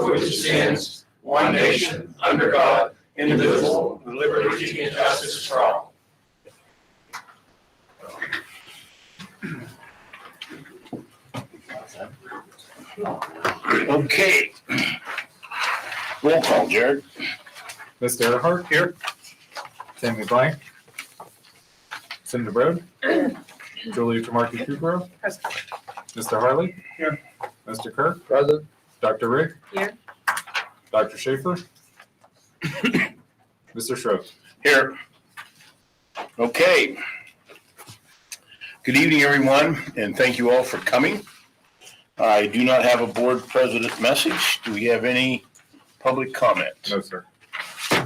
for which it stands, one nation, under God, indivisible, with liberty and justice for all. Okay. Roll call, Jared. Mr. Earhart here. Sammy Blank. Cindy Brode. Julie Tremarky Cooper. Mr. Harley. Here. Mr. Kirk. Present. Dr. Rick. Here. Dr. Schaefer. Mr. Schroeder. Here. Okay. Good evening, everyone, and thank you all for coming. I do not have a board president message. Do we have any public comment? No, sir.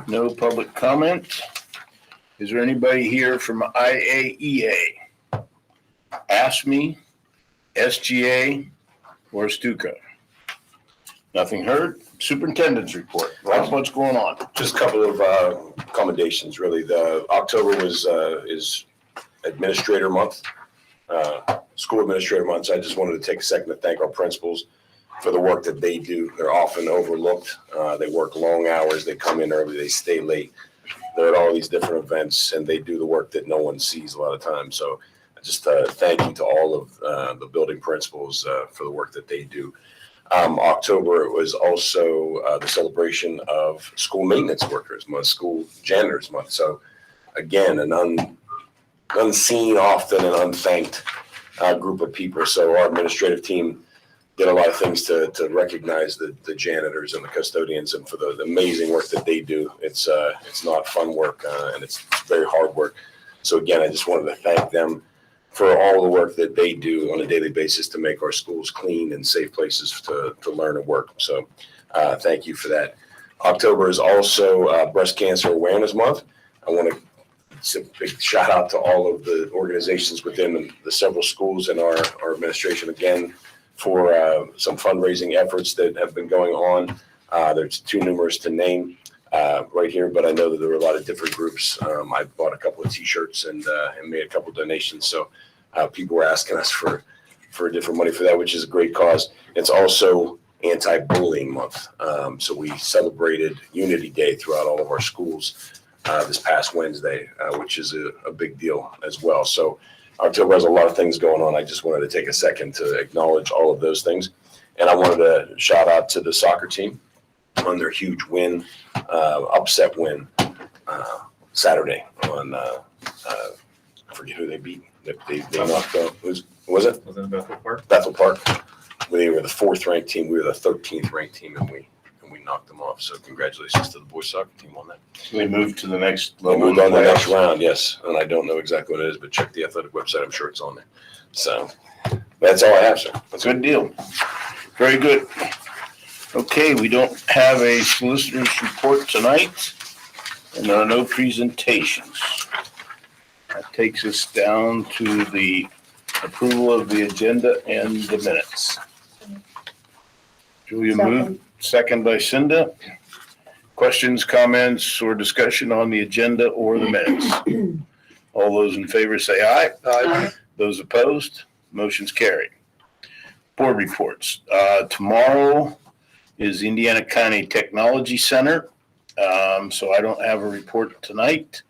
No public comment. Is there anybody here from IAEA? ASME, SGA, or Stuco? Nothing heard. Superintendent's report. Rob, what's going on? Just a couple of accommodations, really. The October is Administrator Month, School Administrator Month. So I just wanted to take a second to thank our principals for the work that they do. They're often overlooked. They work long hours. They come in early. They stay late. They're at all these different events, and they do the work that no one sees a lot of times. So just thank you to all of the building principals for the work that they do. October was also the celebration of School Maintenance Workers Month, School Janitors Month. So again, an unseen often and unthanked group of people. So our administrative team did a lot of things to recognize the janitors and the custodians and for the amazing work that they do. It's not fun work and it's very hard work. So again, I just wanted to thank them for all the work that they do on a daily basis to make our schools clean and safe places to learn and work. So thank you for that. October is also Breast Cancer Awareness Month. I want to give a big shout out to all of the organizations within the several schools in our administration again for some fundraising efforts that have been going on. There's too numerous to name right here, but I know that there were a lot of different groups. I bought a couple of T-shirts and made a couple of donations. So people were asking us for different money for that, which is a great cause. It's also Anti-Bullying Month. So we celebrated Unity Day throughout all of our schools this past Wednesday, which is a big deal as well. So October has a lot of things going on. I just wanted to take a second to acknowledge all of those things. And I wanted to shout out to the soccer team on their huge win, upset win Saturday on, I forget who they beat. They knocked out, was it? Was it in Bethel Park? Bethel Park. They were the 4th ranked team. We were the 13th ranked team, and we knocked them off. So congratulations to the boys soccer team on that. We moved to the next We level. moved on to the next round, yes. And I don't know exactly what it is, but check the athletic website. I'm sure it's on there. So that's all I have, sir. That's a good deal. Very good. Okay, we don't have a solicitor's report tonight, and there are no presentations. That takes us down to the approval of the agenda and the minutes. Julia moved, second by Cinda. Questions, comments, or discussion on the agenda or the minutes? All those in favor say aye. Aye. Those opposed, motion's carried. Board reports. Tomorrow is Indiana County Technology Center. So I don't have a report tonight.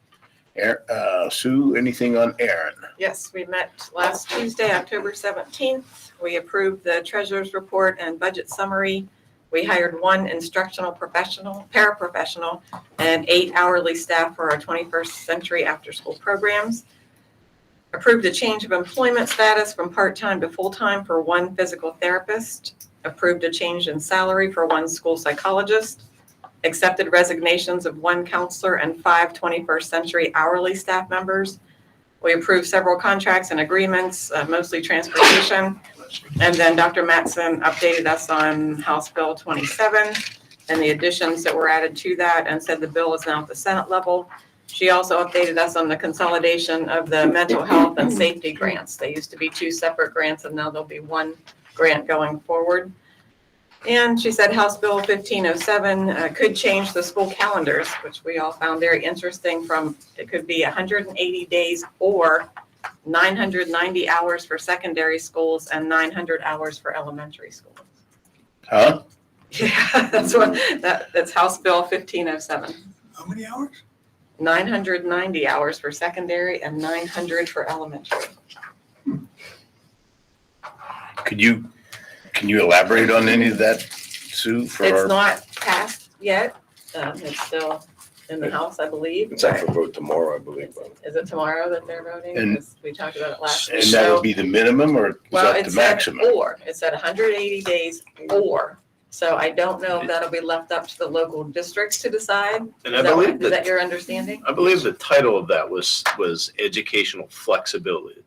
Sue, anything on Aaron? Yes, we met last Tuesday, October 17th. We approved the treasurer's report and budget summary. We hired 1 instructional paraprofessional, and 8 hourly staff for our 21st century after-school programs. Approved a change of employment status from part-time to full-time for 1 physical therapist. Approved a change in salary for 1 school psychologist. Accepted resignations of 1 counselor and 5 21st century hourly staff members. We approved several contracts and agreements, mostly transportation. And then Dr. Mattson updated us on House Bill 27 and the additions that were added to that and said the bill is now at the Senate level. She also updated us on the consolidation of the mental health and safety grants. They used to be 2 separate grants and now there'll be 1 grant going forward. And she said House Bill 1507 could change the school calendars, which we all found very interesting. From it could be 180 days or 990 hours for secondary schools and 900 hours for elementary schools. Huh? Yeah, that's House Bill 1507. How many hours? 990 hours for secondary and 900 for elementary. Can you elaborate on any of that, Sue, for It's our? not passed yet. It's still in the House, I believe. It's up for vote tomorrow, I believe. Is it tomorrow that they're voting? And- Because we talked about it last week. And that So- would be the minimum or is Well, that the it's at maximum? or, it's at 180 days or. So I don't know if that'll be left up to the local districts to decide. And Is that your understanding? I believe the title of that was educational flexibility.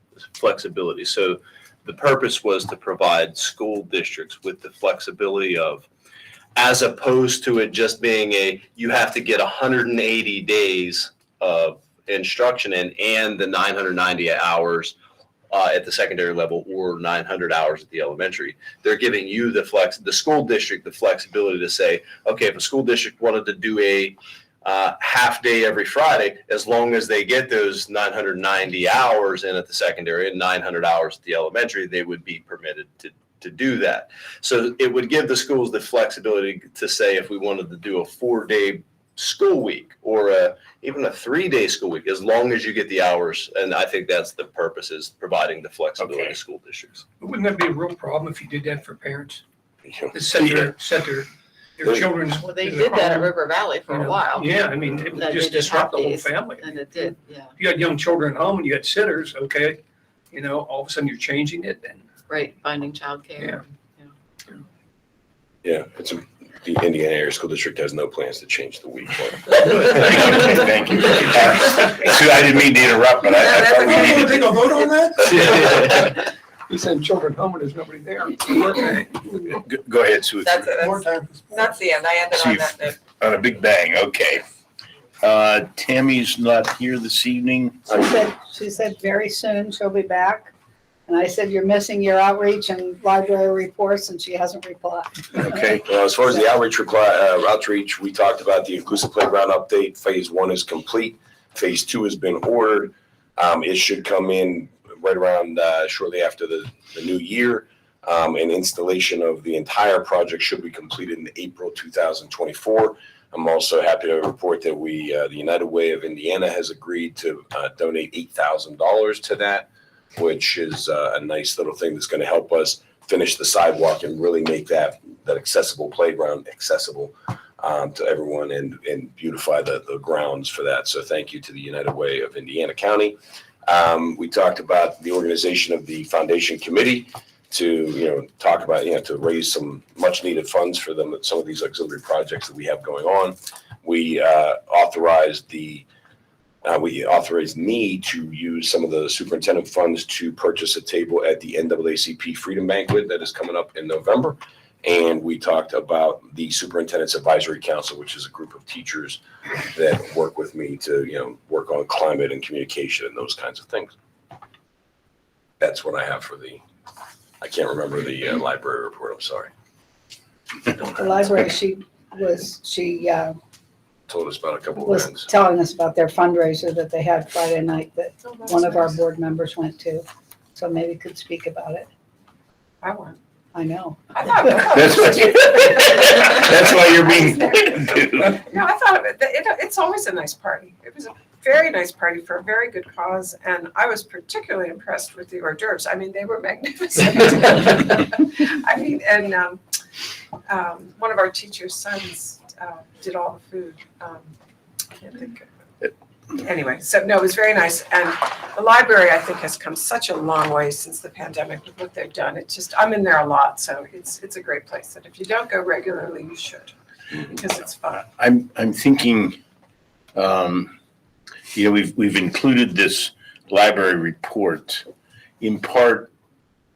So the purpose was to provide school districts with the flexibility of, as opposed to it just being you have to get 180 days of instruction and the 990 hours at the secondary level or 900 hours at the elementary. They're giving you the school district, the flexibility to say, okay, if a school district wanted to do a half day every Friday, as long as they get those 990 hours in at the secondary and 900 hours at the elementary, they would be permitted to do that. So it would give the schools the flexibility to say, if we wanted to do a 4-day school week or even a 3-day school week, as long as you get the hours. And I think that's the purpose, is providing the flexibility Okay. to school districts. Wouldn't that be a real problem if you did that for parents? You know, To set their children's. Well, they in their did that at home, River Valley for you a know. while. Yeah, I mean, it would That just they did disrupt the whole half days. family. And it did, yeah. If you had young children at home and you had sitters, okay, all of a sudden you're changing it and, Right, finding childcare. Yeah, the Indiana Area School District has no plans to change the week. Thank you. Sue, I didn't mean to interrupt, but I thought we oh, needed. take a vote on that? You send children home and there's nobody there. Go ahead, Sue. More time. That's the end. I ended on that note. On a big bang, okay. Tammy's not here this evening. She said very soon she'll be back. And I said, you're missing your outreach and library reports, and she hasn't replied. Okay, As far as the outreach, we talked about the inclusive playground update. Phase 1 is complete. Phase 2 has been ordered. It should come in right around shortly after the new year. And installation of the entire project should be completed in April 2024. I'm also happy to report that the United Way of Indiana has agreed to donate $8,000 to that, which is a nice little thing that's going to help us finish the sidewalk and really make that accessible playground accessible to everyone and beautify the grounds for that. So thank you to the United Way of Indiana County. We talked about the organization of the foundation committee to talk about to raise some much needed funds for some of these auxiliary projects that we have going on. We authorized me to use some of the superintendent funds to purchase a table at the NAACP Freedom Banquet that is coming up in November. And we talked about the Superintendent's Advisory Council, which is a group of teachers that work with me to, work on climate and communication and those kinds of things. That's what I have for I can't remember the library report, I'm sorry. The library, she Told us about a couple of was events. telling us about their fundraiser that they had Friday night that one of our board members went to. So maybe could speak about it. I won. I know. I thought, That's why you're being pointed to. No, I thought of it. It's always a nice party. It was a very nice party for a very good cause, and I was particularly impressed with the hors d'oeuvres. I mean, they were magnificent. I mean, and one of our teacher's sons did all the food. I can't think of it. Anyway, so no, it was very nice. And the library, I think, has come such a long way since the pandemic with what they've done. I'm in there a lot, so it's a great place. And if you don't go regularly, you should, because it's fun. I'm thinking, we've included this library report in part,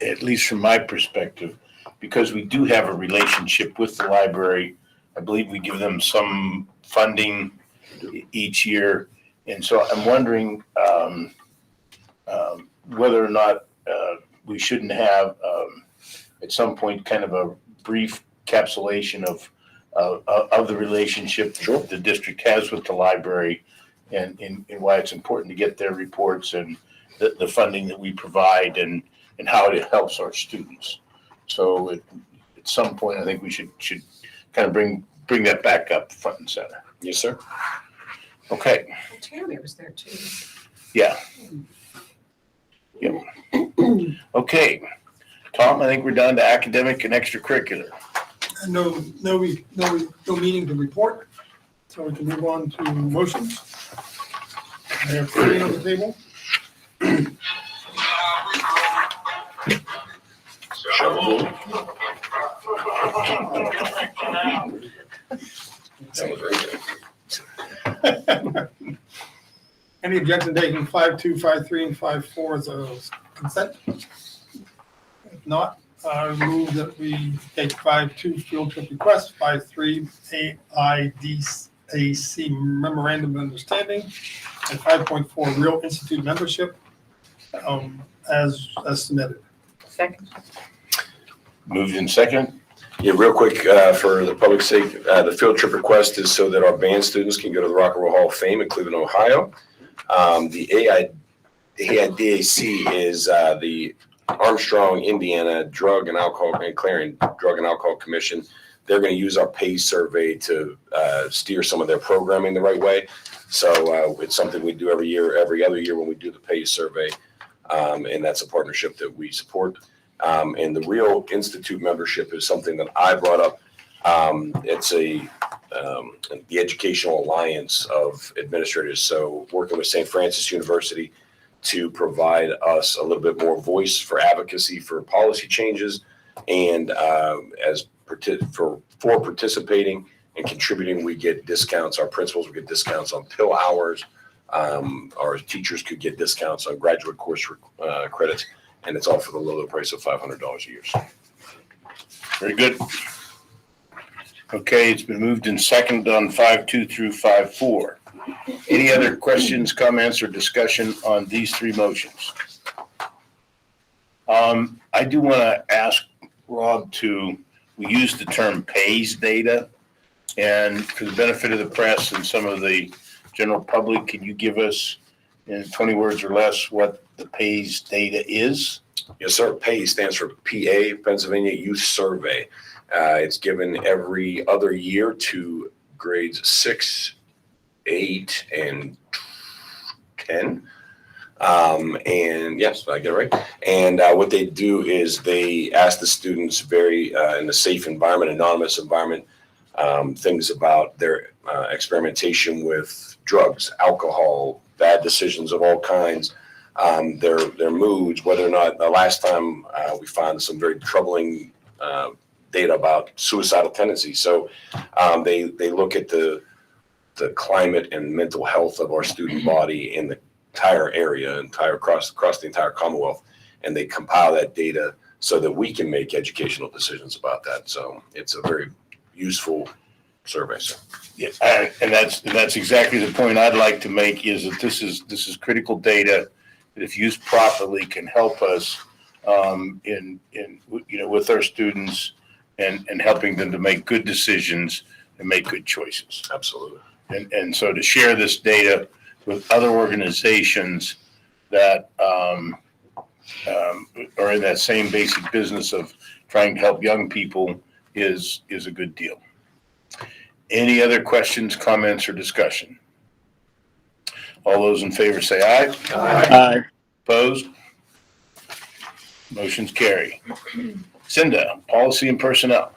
at least from my perspective, because we do have a relationship with the library. I believe we give them some funding each year. And so I'm wondering whether or not we shouldn't have at some point kind of a brief capsulation of the relationship the district has with the library and why it's important to get their reports and the funding that we provide and how it helps our students. So at some point, I think we should kind of bring that back up front and center. Yes, sir. Okay, And Tammy was there too. yeah. Yep. Okay, Tom, I think we're down to academic and extracurricular. No meeting to report, so we can move on to motions. I have 3 on the table. That was very good. Any objection taking 5.2, 5.3, and 5.4 as a consent? If not, I move that we take 5.2 field trip request, 5.3 AIDAC memorandum of understanding, and 5.4 Real Institute membership as submitted. Second. Moved in second. Yeah, real quick, for the public's sake, the field trip request is so that our band students can go to the Rock and Roll Hall of Fame in Cleveland, Ohio. The AIDAC is the Armstrong, Indiana Drug and Alcohol and Clarion Drug and Alcohol Commission. They're going to use our PACE survey to steer some of their programming the right way. So it's something we do every other year when we do the PACE survey. And that's a partnership that we support. And the Real Institute membership is something that I brought up. It's the Educational Alliance of Administrators. So working with St. Francis University to provide us a little bit more voice for advocacy for policy changes, and for participating and contributing, we get discounts. Our principals will get discounts on pill hours. Our teachers could get discounts on graduate course credits, and it's all for the low price of $500 a year. Very good. Okay, it's been moved in second on 5.2 through 5.4. Any other questions, comments, or discussion on these 3 motions? I do want to ask Rob we use the term PAYS data, and for the benefit of the press and some of the general public, can you give us in 20 words or less what the PAYS data is? Yes, sir. PAYS stands for PA, Pennsylvania Youth Survey. It's given every other year to grades 6, 8, and 10. And yes, I get it right. And what they do is they ask the students in a safe environment, anonymous environment, things about their experimentation with drugs, alcohol, bad decisions of all kinds, their moods, whether or not the last time we found some very troubling data about suicidal tendencies. So they look at the climate and mental health of our student body in the entire area, across the entire Commonwealth, and they compile that data so that we can make educational decisions about that. So it's a very useful survey. So. Yeah, and that's exactly the point I'd like to make, is that this is critical data that, if used properly, can help us in with our students and helping them to make good decisions and make good choices. Absolutely. And so to share this data with other organizations that are in that same basic business of trying to help young people is a good deal. Any other questions, comments, or discussion? All those in favor say aye. Aye. Opposed? Motion's carry. Cinda, policy and personnel.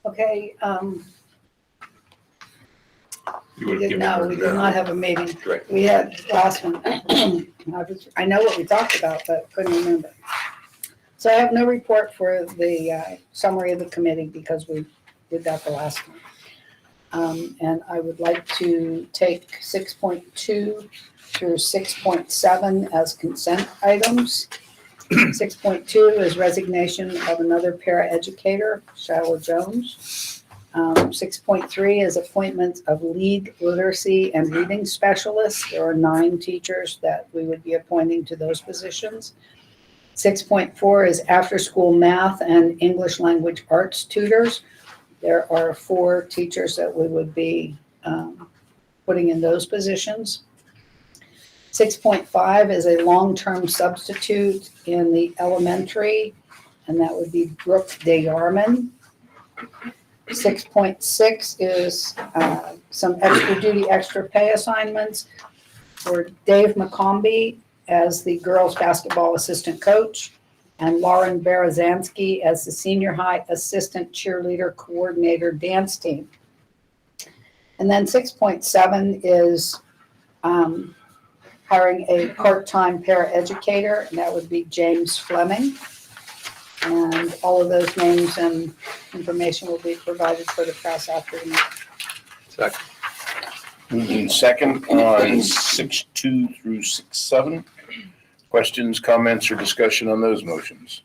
Okay, You we would did give not me have a meeting. Correct. We had last one. I know what we talked about, but couldn't remember. So I have no report for the summary of the committee because we did that the last one. And I would like to take 6.2 through 6.7 as consent items. 6.2 is resignation of another paraeducator, Shiloh Jones. 6.3 is appointment of lead literacy and reading specialists. There are 9 teachers that we would be appointing to those positions. 6.4 is after-school math and English language arts tutors. There are 4 teachers that we would be putting in those positions. 6.5 is a long-term substitute in the elementary, and that would be Brooke DeYarman. 6.6 is some extra duty, extra pay assignments for Dave McCombie as the girls basketball assistant coach and Lauren Berezanski as the senior high assistant cheerleader coordinator dance team. And then 6.7 is hiring a part-time paraeducator, and that would be James Fleming. And all of those names and information will be provided for the press after the meeting. Second. Moved in second on 6.2 through 6.7. Questions, comments, or discussion on those motions?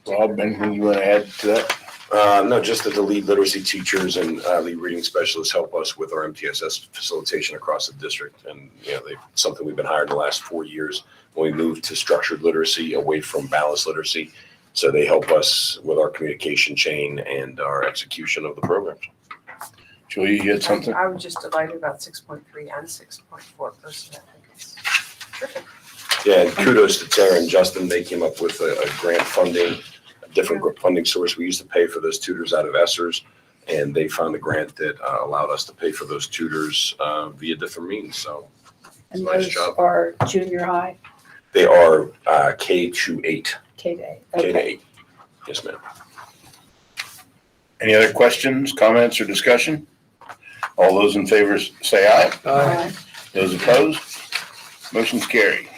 Rob, anything you want to add to that? No, just that the lead literacy teachers and lead reading specialists help us with our MTSS facilitation across the district. And, something we've been hired the last 4 years when we moved to structured literacy away from balanced literacy. So they help us with our communication chain and our execution of the programs. Julie, you had something? I was just delighted about 6.3 and 6.4 personally. I think it's terrific. Yeah, and kudos to Tara and Justin. They came up with a grant funding, a different funding source. We used to pay for those tutors out of ESSERS, and they found a grant that allowed us to pay for those tutors via different means. So And Nice those job. are junior high, they are K-8. K to 8. K-8. Yes, ma'am. Any other questions, comments, or discussion? All those in favor say aye. Aye. Those opposed? Motion's carried.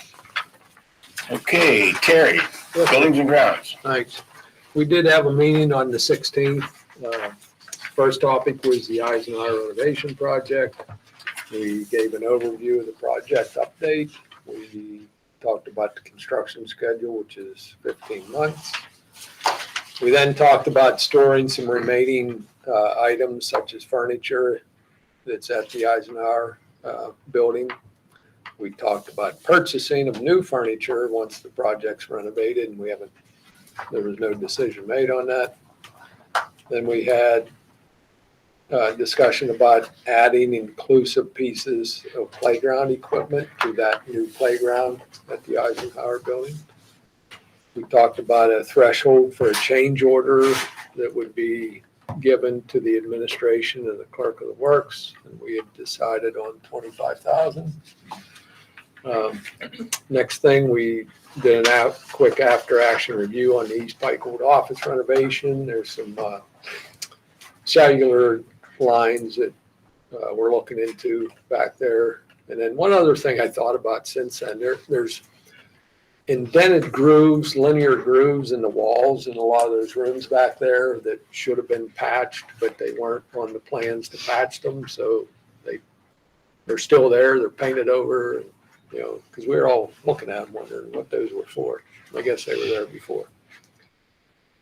Okay, Terry, Buildings and Grounds. Thanks. We did have a meeting on the 16th. First topic was the Eisenhower renovation project. We gave an overview of the project update. We talked about the construction schedule, which is 15 months. We then talked about storing some remaining items such as furniture that's at the Eisenhower building. We talked about purchasing of new furniture once the project's renovated, and there was no decision made on that. Then we had a discussion about adding inclusive pieces of playground equipment to that new playground at the Eisenhower building. We talked about a threshold for a change order that would be given to the administration and the clerk of the works, and we had decided on $25,000. Next thing, we did a quick after-action review on the East Pike Old Office renovation. There's some cellular lines that we're looking into back there. And then one other thing I thought about since then, there's indented grooves, linear grooves in the walls in a lot of those rooms back there that should have been patched, but they weren't on the plans to patch them. So they're still there. They're painted over, because we were all looking at them wondering what those were for. I guess they were there before.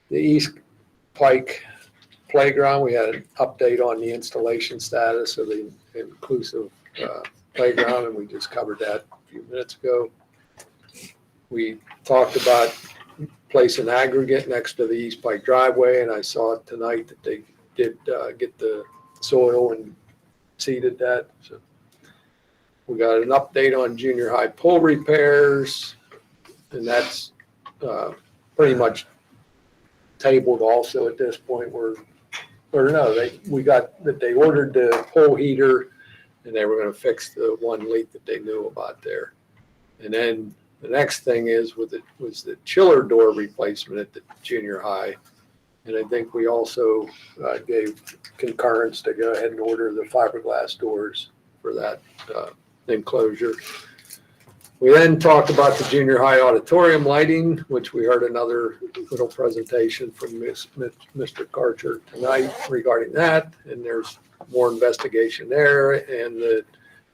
The East Pike Playground, we had an update on the installation status of the inclusive playground, and we just covered that a few minutes ago. We talked about placing aggregate next to the East Pike driveway, and I saw tonight that they did get the soil and seeded that. So we got an update on junior high pool repairs, and that's pretty much tabled also at this point. We got that they ordered the pool heater, and they were going to fix the one leak that they knew about there. And then the next thing was the chiller door replacement at the junior high. And I think we also gave concurrence to go ahead and order the fiberglass doors for that enclosure. We then talked about the junior high auditorium lighting, which we heard another little presentation from Mr. Karcher tonight regarding that. And there's more investigation there. And the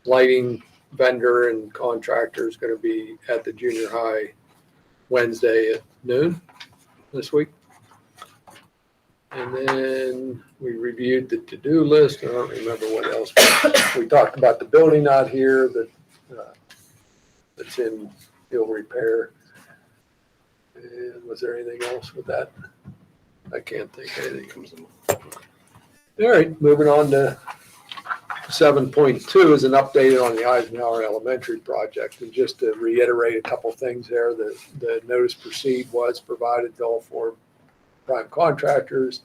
lighting vendor and contractor is going to be at the junior high Wednesday at noon this week. And then we reviewed the to-do list. I don't remember what else. We talked about the building out here that's in ill repair. And was there anything else with that? I can't think of anything. All right, moving on to 7.2 is an update on the Eisenhower Elementary project. And just to reiterate a couple things there, the notice proceed was provided to all four prime contractors.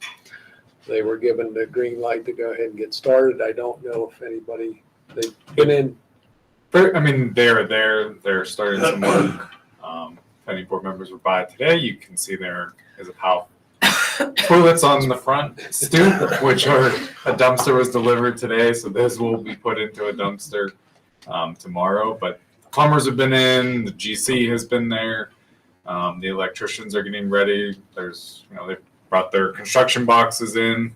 they were given the green light to go ahead and get started. I don't know if anybody, they've been in, I mean, they're there. They're starting some work. If any board members were by today, you can see there is a pile of toilets on the front stoop, which are a dumpster was delivered today. So those will be put into a dumpster tomorrow. But plumbers have been in. The GC has been there. The electricians are getting ready. There's, they've brought their construction boxes in.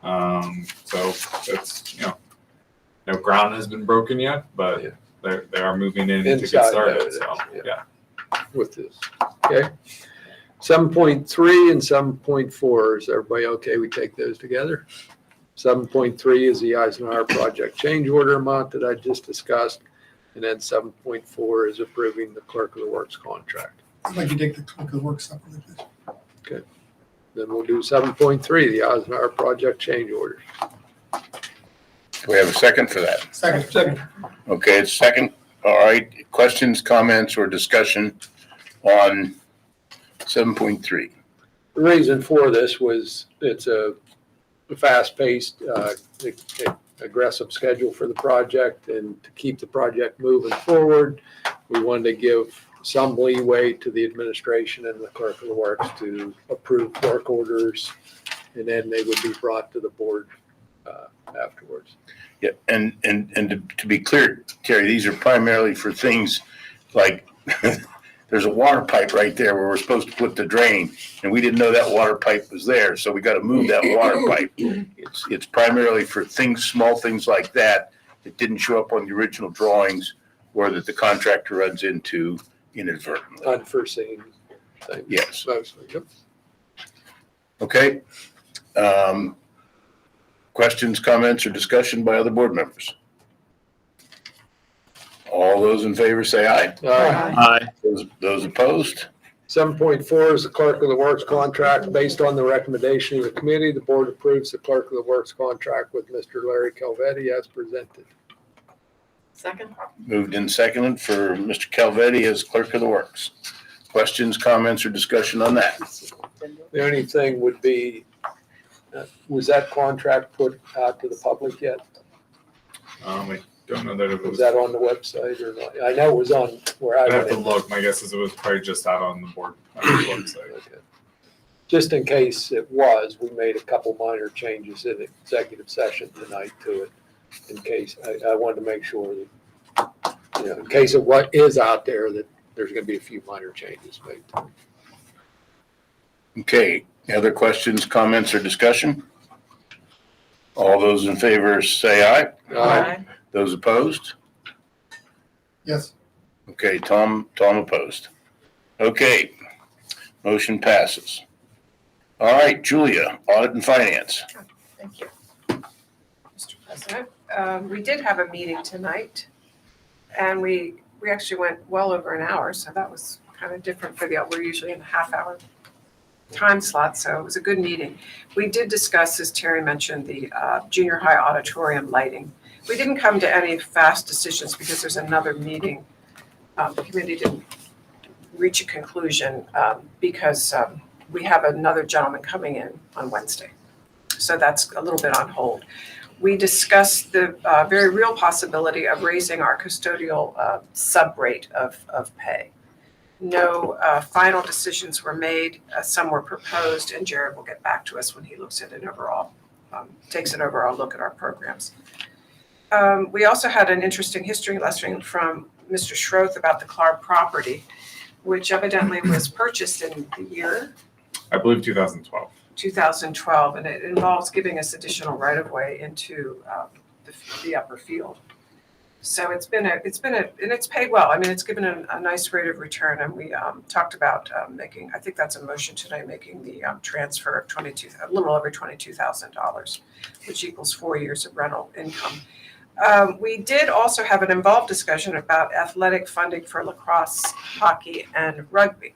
So it's, no ground has been broken yet, but Yeah. they are moving in to get Inside, started. though, So, yeah. yeah. with this. Okay. 7.3 and 7.4, is everybody okay? We take those together? 7.3 is the Eisenhower project change order amount that I just discussed. And then 7.4 is approving the clerk of the works contract. I'd like to take the clerk of the works separately, please. Then we'll do 7.3, the Eisenhower project change order. Do we have a second for that? Second. Okay, it's second. All right. Questions, comments, or discussion on 7.3? The reason for this was it's a fast-paced, aggressive schedule for the project, and to keep the project moving forward, we wanted to give some leeway to the administration and the clerk of the works to approve work orders, and then they would be brought to the board afterwards. Yeah, and to be clear, Terry, these are primarily for things like there's a water pipe right there where we're supposed to put the drain, and we didn't know that water pipe was there, so we got to move that water pipe. It's primarily for things, small things like that didn't show up on the original drawings, or that the contractor runs into inadvertently. Unforeseen things. Yes. Mostly, yep. Okay. Questions, comments, or discussion by other board members? All those in favor say aye. Aye. Those opposed? 7.4 is the clerk of the works contract. Based on the recommendation of the committee, the board approves the clerk of the works contract with Mr. Larry Calvetti as presented. Second? Moved and seconded for Mr. Calvetti as clerk of the works. Questions, comments, or discussion on that? The only thing would be, was that contract put out to the public yet? I don't know that it Was was. that on the website or not? I know it was on where I I'd have went. to look. My guess is it was probably just out on the board website. Okay. Just in case it was, we made a couple minor changes in executive session tonight to it. In case, I wanted to make sure that, in case of what is out there, that there's gonna be a few minor changes made. Okay, other questions, comments, or discussion? All those in favor say aye. Aye. Those opposed? Yes. Okay, Tom opposed. Okay, motion passes. All right, Julia, audit and finance. Thank you, Mr. President. We did have a meeting tonight, and we actually went well over an hour, so that was kind of different we're usually in a half-hour time slot, so it was a good meeting. We did discuss, as Terry mentioned, the junior high auditorium lighting. We didn't come to any fast decisions because there's another meeting. The committee didn't reach a conclusion because we have another gentleman coming in on Wednesday. So that's a little bit on hold. We discussed the very real possibility of raising our custodial sub-rate of pay. No final decisions were made. Some were proposed, and Jared will get back to us when he looks at it overall, takes an overall look at our programs. We also had an interesting history lesson from Mr. Schroth about the Clark property, which evidently was purchased in the year I believe 2012. 2012, and it involves giving us additional right-of-way into the upper field. So it's paid well. I mean, it's given a nice rate of return, and we talked about making, I think that's a motion tonight, making the transfer of a little over $22,000, which equals 4 years of rental income. We did also have an involved discussion about athletic funding for lacrosse, hockey, and rugby.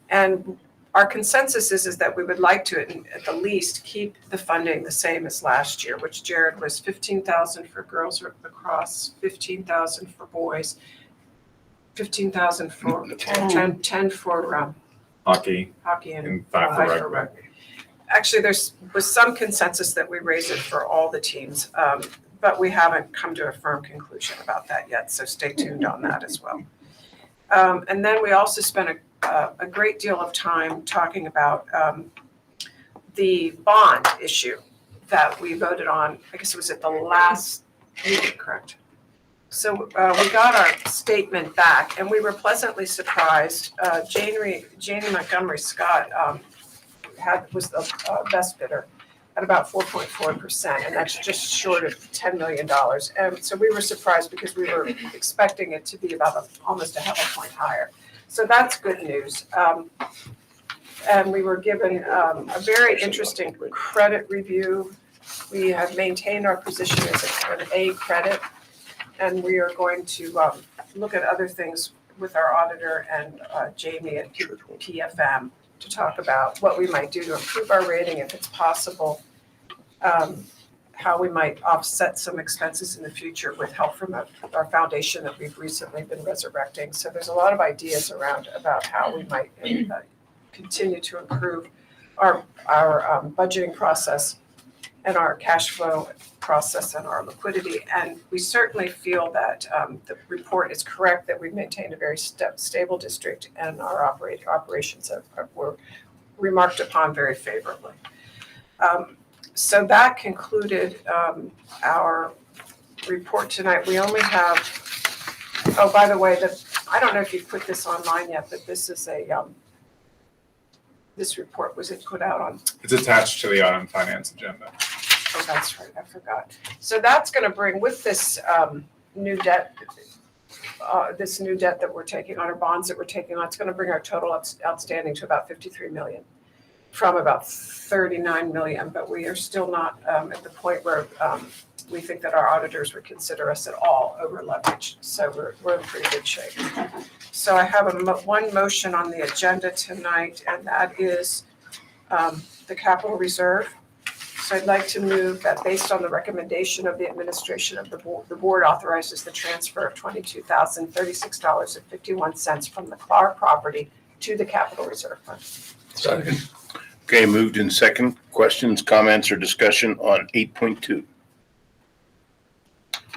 And our consensus is that we would like to, at the least, keep the funding the same as last year, which Jared was $15,000 for girls lacrosse, $15,000 for boys, $15,000 for 10 for Hockey hockey and and 5 for rugby. actually, was some consensus that we raise it for all the teams, but we haven't come to a firm conclusion about that yet, so stay tuned on that as well. And then we also spent a great deal of time talking about the bond issue that we voted on, I guess it was at the last meeting, correct? So we got our statement back, and we were pleasantly surprised. Janie Montgomery Scott was the best bidder at about 4.4%, and that's just short of $10 million. And so we were surprised because we were expecting it to be about almost a half a point higher. So that's good news. And we were given a very interesting credit review. We have maintained our position as an A credit, and we are going to look at other things with our auditor and Jamie at PFM to talk about what we might do to improve our rating if it's possible, how we might offset some expenses in the future with help from our foundation that we've recently been resurrecting. So there's a lot of ideas around about how we might continue to improve our budgeting process and our cash flow process and our liquidity. And we certainly feel that the report is correct, that we've maintained a very stable district, and our operations were remarked upon very favorably. So that concluded our report tonight. We only have, oh, by the way, I don't know if you put this online yet, but this is this report was put out on. It's attached to the autumn finance agenda. Oh, that's right, I forgot. So that's going to bring with this new debt, that we're taking on, or bonds that we're taking on, it's going to bring our total outstanding to about 53 million from about 39 million, but we are still not at the point where we think that our auditors would consider us at all over leveraged. So we're in pretty good shape. So I have one motion on the agenda tonight, and that is the capital reserve. So I'd like to move that based on the recommendation of the administration of the board authorizes the transfer of $22,036.51 from the Clark property to the capital reserve fund. Second. Okay, moved in second. Questions, comments, or discussion on 8.2?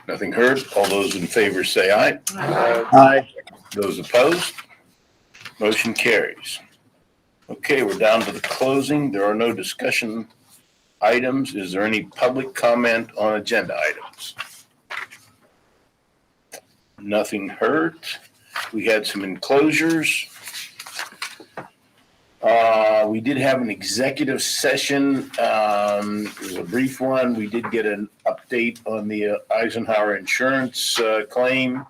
Nothing heard. All those in favor say aye. Aye. Those opposed? Motion carries. Okay, we're down to the closing. There are no discussion items. Is there any public comment on agenda items? Nothing heard. We had some enclosures. We did have an executive session. It was a brief one. We did get an update on the Eisenhower insurance claim.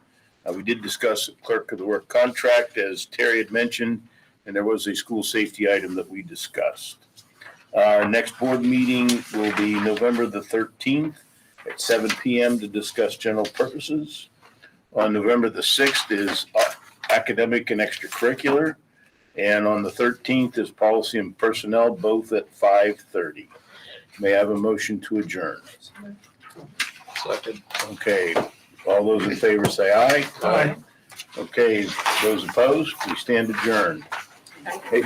We did discuss the clerk of the work contract, as Terry had mentioned, and there was a school safety item that we discussed. Our next board meeting will be November the 13th at 7 p.m. to discuss general purposes. On November the 6th is academic and extracurricular. And on the 13th is policy and personnel, both at 5:30. May I have a motion to adjourn? Second. Okay, all those in favor say aye. Aye. Okay, those opposed, we stand adjourned. Hey,